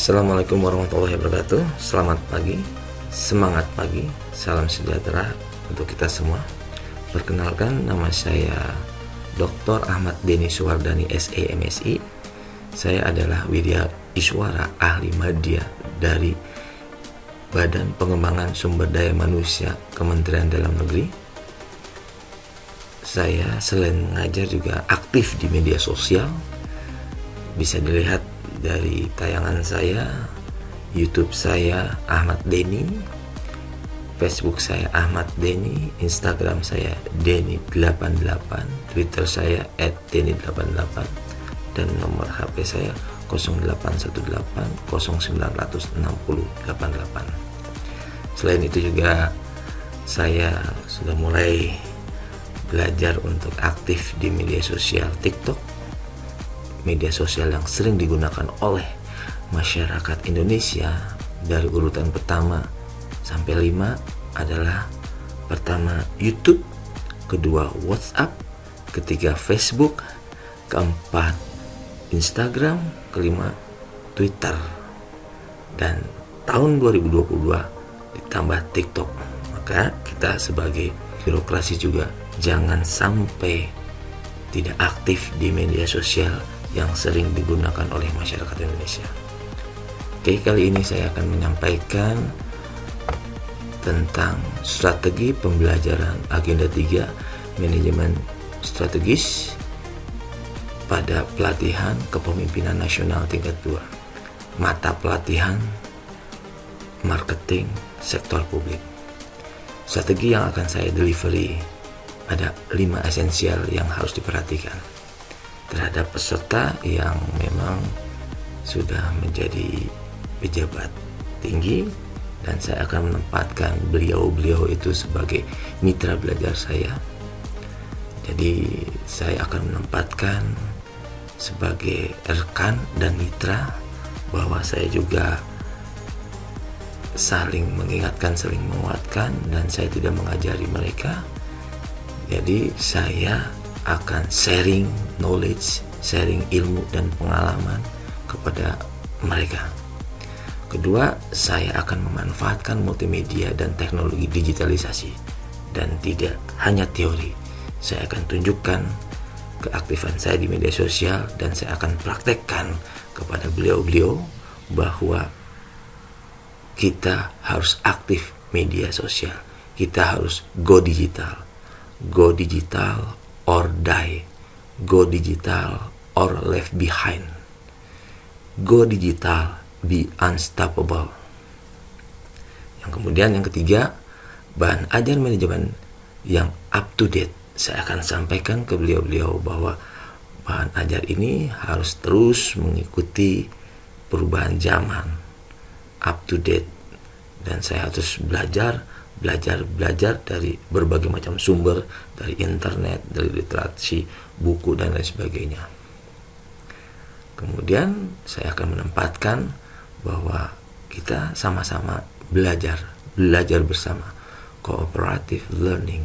Assalamualaikum warahmatullahi wabarakatuh. Selamat pagi, semangat pagi, salam sejahtera untuk kita semua. Perkenalkan, nama saya Dr. Ahmad Denny Suwardani SE MSI. Saya adalah Widya Iswara, ahli media dari Badan Pengembangan Sumber Daya Manusia Kementerian Dalam Negeri. Saya selain mengajar juga aktif di media sosial. Bisa dilihat dari tayangan saya, YouTube saya Ahmad Denny, Facebook saya Ahmad Denny, Instagram saya Denny88, Twitter saya @denny88, dan nomor HP saya 0818 0960 88. Selain itu juga saya sudah mulai belajar untuk aktif di media sosial TikTok, media sosial yang sering digunakan oleh masyarakat Indonesia. Dari urutan pertama sampai 5 adalah pertama YouTube, kedua WhatsApp, ketiga Facebook, keempat Instagram, kelima Twitter, dan tahun 2022 ditambah TikTok. Maka kita sebagai birokrasi juga jangan sampai tidak aktif di media sosial yang sering digunakan oleh masyarakat Indonesia. Oke, kali ini saya akan menyampaikan tentang strategi pembelajaran agenda 3 manajemen strategis pada pelatihan kepemimpinan nasional tingkat 2, mata pelatihan marketing sektor publik. Strategi yang akan saya delivery ada 5 esensial yang harus diperhatikan terhadap peserta yang memang sudah menjadi pejabat tinggi, dan saya akan menempatkan beliau-beliau itu sebagai mitra belajar saya. Jadi saya akan menempatkan sebagai rekan dan mitra, bahwa saya juga saling mengingatkan, saling menguatkan, dan saya tidak mengajari mereka. Jadi saya akan sharing knowledge, sharing ilmu dan pengalaman kepada mereka. Kedua, saya akan memanfaatkan multimedia dan teknologi digitalisasi, dan tidak hanya teori. Saya akan tunjukkan keaktifan saya di media sosial, dan saya akan praktekkan kepada beliau-beliau bahwa kita harus aktif media sosial. Kita harus go digital or die, go digital or left behind, go digital, be unstoppable. Yang ketiga, bahan ajar manajemen yang up to date. Saya akan sampaikan ke beliau-beliau bahwa bahan ajar ini harus terus mengikuti perubahan zaman, up to date, dan saya harus belajar dari berbagai macam sumber, dari internet, dari literasi, buku, dan lain sebagainya. Kemudian saya akan menempatkan bahwa kita sama-sama belajar bersama, cooperative learning.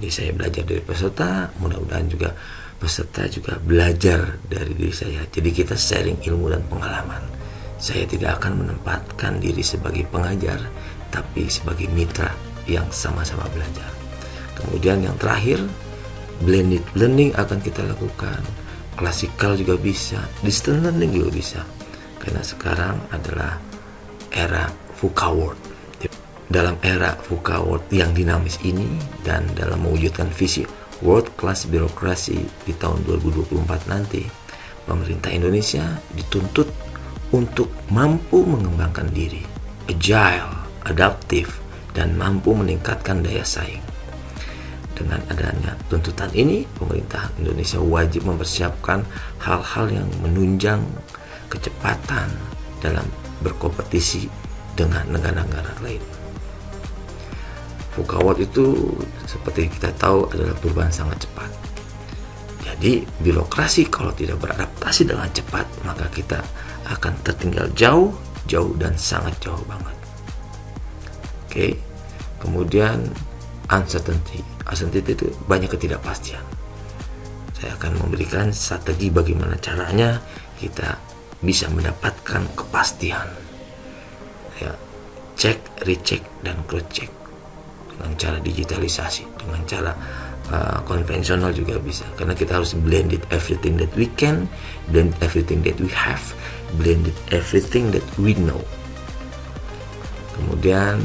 Jadi saya belajar dari peserta, mudah-mudahan juga peserta juga belajar dari diri saya. Jadi kita sharing ilmu dan pengalaman. Saya tidak akan menempatkan diri sebagai pengajar, tapi sebagai mitra yang sama-sama belajar. Kemudian yang terakhir, blended learning akan kita lakukan. Klasikal juga bisa, distance learning juga bisa. Karena sekarang adalah era VUCA World. Dalam era VUCA World yang dinamis ini, dan dalam mewujudkan visi World Class Birokrasi di tahun 2024 nanti, pemerintah Indonesia dituntut untuk mampu mengembangkan diri, agile, adaptif, dan mampu meningkatkan daya saing. Dengan adanya tuntutan ini, pemerintah Indonesia wajib mempersiapkan hal-hal yang menunjang kecepatan dalam berkompetisi dengan negara-negara lain. VUCA World itu seperti kita tahu adalah perubahan sangat cepat. Jadi birokrasi kalau tidak beradaptasi dengan cepat, maka kita akan tertinggal jauh dan sangat jauh banget. Oke. Kemudian uncertainty itu banyak ketidakpastian. Saya akan memberikan strategi bagaimana caranya kita bisa mendapatkan kepastian, ya, cek, recheck, dan cross check dengan cara digitalisasi, dengan cara konvensional juga bisa, karena kita harus blended everything that we can, blend everything that we have, blended everything that we know. Kemudian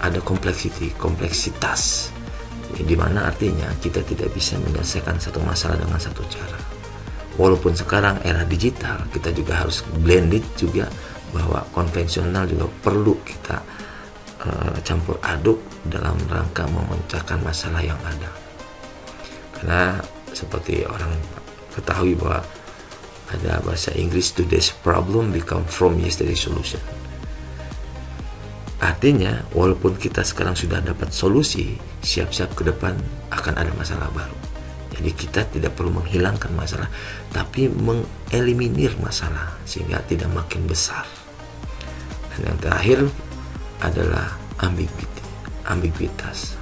ada kompleksitas, di mana artinya kita tidak bisa menyelesaikan satu masalah dengan satu cara. Walaupun sekarang era digital, kita juga harus blended juga, bahwa konvensional juga perlu kita campur aduk dalam rangka memecahkan masalah yang ada. Karena seperti orang ketahui bahwa ada bahasa Inggris, today's problem become from yesterday's solution. Artinya walaupun kita sekarang sudah dapat solusi, siap-siap ke depan akan ada masalah baru. Jadi kita tidak perlu menghilangkan masalah, tapi mengeliminir masalah sehingga tidak makin besar. Dan yang terakhir adalah ambiguitas.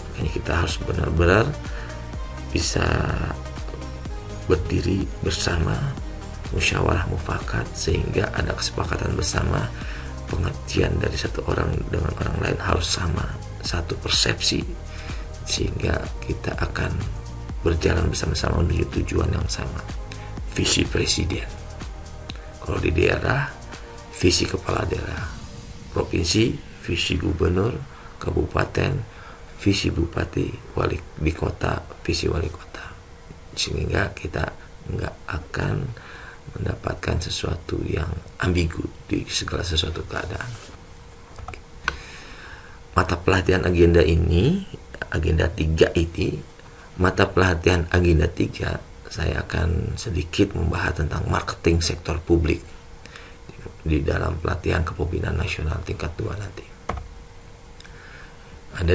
Makanya kita harus benar-benar bisa berdiri bersama, musyawarah mufakat, sehingga ada kesepakatan bersama, pengertian dari satu orang dengan orang lain harus sama, satu persepsi, sehingga kita akan berjalan bersama-sama menuju tujuan yang sama. Visi presiden, kalau di daerah, visi kepala daerah, provinsi, visi gubernur, kabupaten, visi bupati, wali di kota, visi wali kota, sehingga kita nggak akan mendapatkan sesuatu yang ambigu di segala sesuatu keadaan. Mata pelatihan agenda ini, agenda 3 ini, mata pelatihan agenda 3, saya akan sedikit membahas tentang marketing sektor publik di dalam pelatihan kepemimpinan nasional tingkat 2 nanti. Ada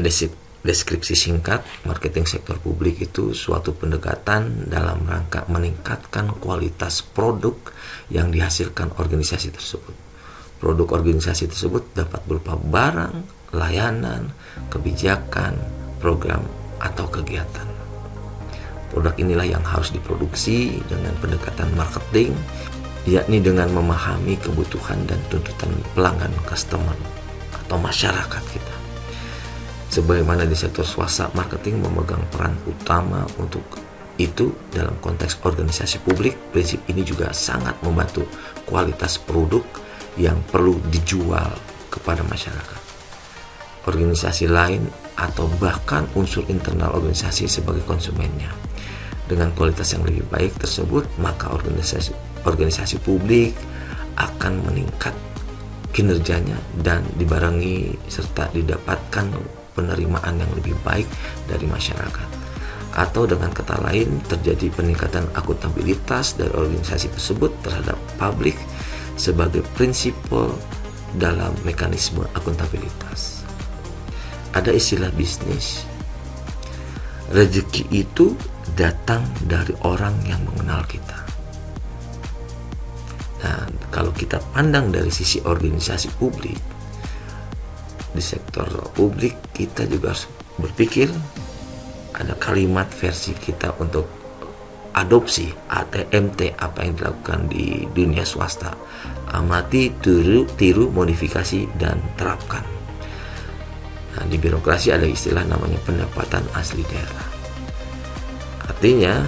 deskripsi singkat. Marketing sektor publik itu suatu pendekatan dalam rangka meningkatkan kualitas produk yang dihasilkan organisasi tersebut. Produk organisasi tersebut dapat berupa barang, layanan, kebijakan, program, atau kegiatan. Produk inilah yang harus diproduksi dengan pendekatan marketing, yakni dengan memahami kebutuhan dan tuntutan pelanggan, customer, atau masyarakat kita. Sebagaimana di sektor swasta, marketing memegang peran utama untuk itu. Dalam konteks organisasi publik, prinsip ini juga sangat membantu kualitas produk yang perlu dijual kepada masyarakat, organisasi lain, atau bahkan unsur internal organisasi sebagai konsumennya. Dengan kualitas yang lebih baik tersebut, maka organisasi publik akan meningkat kinerjanya dan dibarengi serta didapatkan penerimaan yang lebih baik dari masyarakat. Atau dengan kata lain, terjadi peningkatan akuntabilitas dari organisasi tersebut terhadap publik sebagai prinsipal dalam mekanisme akuntabilitas. Ada istilah bisnis, rezeki itu datang dari orang yang mengenal kita. Nah, kalau kita pandang dari sisi organisasi publik, di sektor publik kita juga harus berpikir, ada kalimat versi kita untuk adopsi ATMT apa yang dilakukan di dunia swasta: amati, tiru, modifikasi, dan terapkan. Nah, di birokrasi ada istilah namanya pendapatan asli daerah. Artinya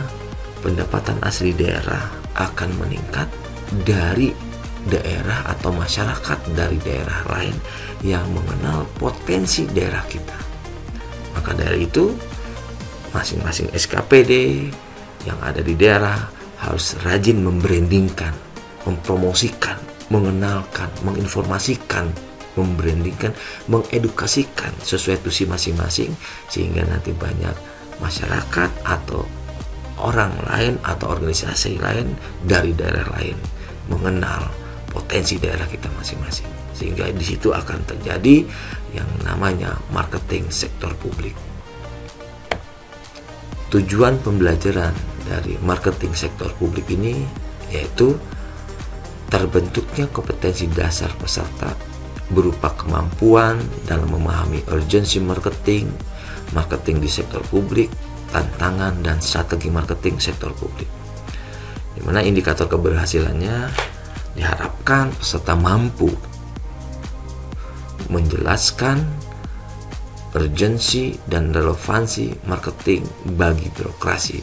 pendapatan asli daerah akan meningkat dari daerah atau masyarakat dari daerah lain yang mengenal potensi daerah kita. Maka dari itu, masing-masing SKPD yang ada di daerah harus rajin membrandingkan, mempromosikan, mengenalkan, menginformasikan, membrandingkan, mengedukasikan sesuai tusi masing-masing, sehingga nanti banyak masyarakat atau orang lain atau organisasi lain dari daerah lain mengenal potensi daerah kita masing-masing, sehingga di situ akan terjadi yang namanya marketing sektor publik. Tujuan pembelajaran dari marketing sektor publik ini yaitu terbentuknya kompetensi dasar peserta berupa kemampuan dalam memahami urgensi marketing, marketing di sektor publik, tantangan dan strategi marketing sektor publik. di mana indikator keberhasilannya diharapkan peserta mampu menjelaskan urgensi dan relevansi marketing bagi birokrasi,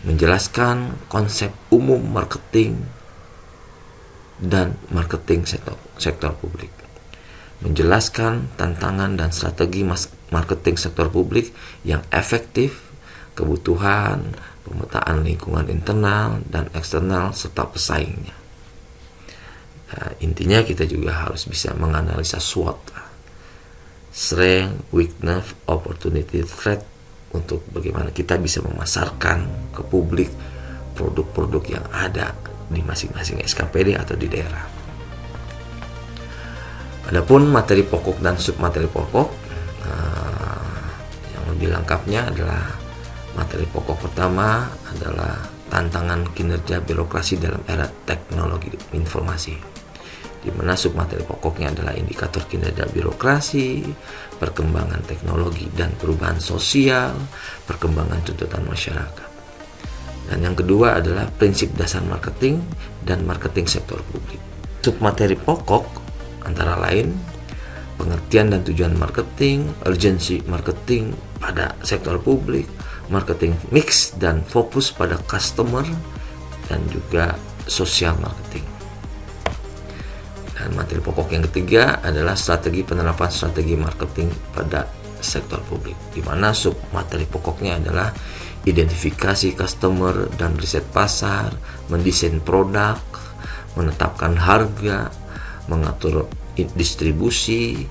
menjelaskan konsep umum marketing dan marketing sektor publik, menjelaskan tantangan dan strategi marketing sektor publik yang efektif, kebutuhan, pemetaan lingkungan internal dan eksternal serta pesaingnya. Nah, intinya kita juga harus bisa menganalisa SWOT, strength, weakness, opportunity, threat, untuk bagaimana kita bisa memasarkan ke publik produk-produk yang ada di masing-masing SKPD atau di daerah. Adapun materi pokok dan submateri pokok, yang lebih lengkapnya adalah materi pokok pertama adalah tantangan kinerja birokrasi dalam era teknologi informasi, di mana submateri pokoknya adalah indikator kinerja birokrasi, perkembangan teknologi dan perubahan sosial, perkembangan tuntutan masyarakat. Dan yang kedua adalah prinsip dasar marketing dan marketing sektor publik. Submateri pokok antara lain pengertian dan tujuan marketing, urgensi marketing pada sektor publik, marketing mix dan fokus pada customer, dan juga social marketing. Dan materi pokok yang ketiga adalah strategi penerapan strategi marketing pada sektor publik, di mana sub materi pokoknya adalah identifikasi customer dan riset pasar, mendesain produk, menetapkan harga, mengatur distribusi,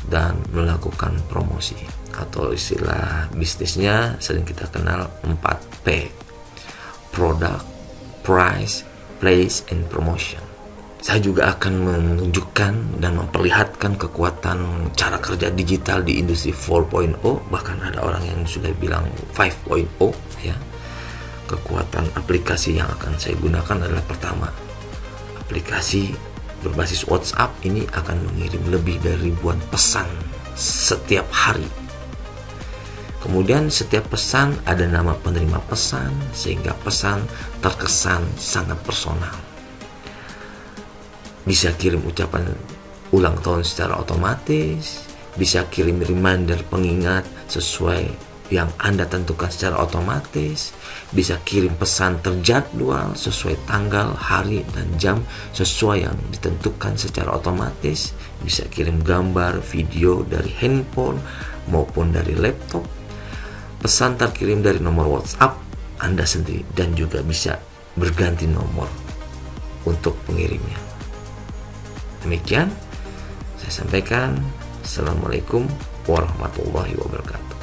dan melakukan promosi, atau istilah bisnisnya sering kita kenal 4P: product, price, place, and promotion. Saya juga akan menunjukkan dan memperlihatkan kekuatan cara kerja digital di industri 4.0, bahkan ada orang yang sudah bilang 5.0 ya. Kekuatan aplikasi yang akan saya gunakan adalah pertama, aplikasi berbasis WhatsApp ini akan mengirim lebih dari ribuan pesan setiap hari. Kemudian setiap pesan ada nama penerima pesan, sehingga pesan terkesan sangat personal. Bisa kirim ucapan ulang tahun secara otomatis, bisa kirim reminder pengingat sesuai yang Anda tentukan secara otomatis, bisa kirim pesan terjadwal sesuai tanggal, hari, dan jam sesuai yang ditentukan secara otomatis, bisa kirim gambar, video dari handphone maupun dari laptop, pesan terkirim dari nomor WhatsApp Anda sendiri, dan juga bisa berganti nomor untuk pengirimnya. Demikian saya sampaikan. Assalamualaikum warahmatullahi wabarakatuh.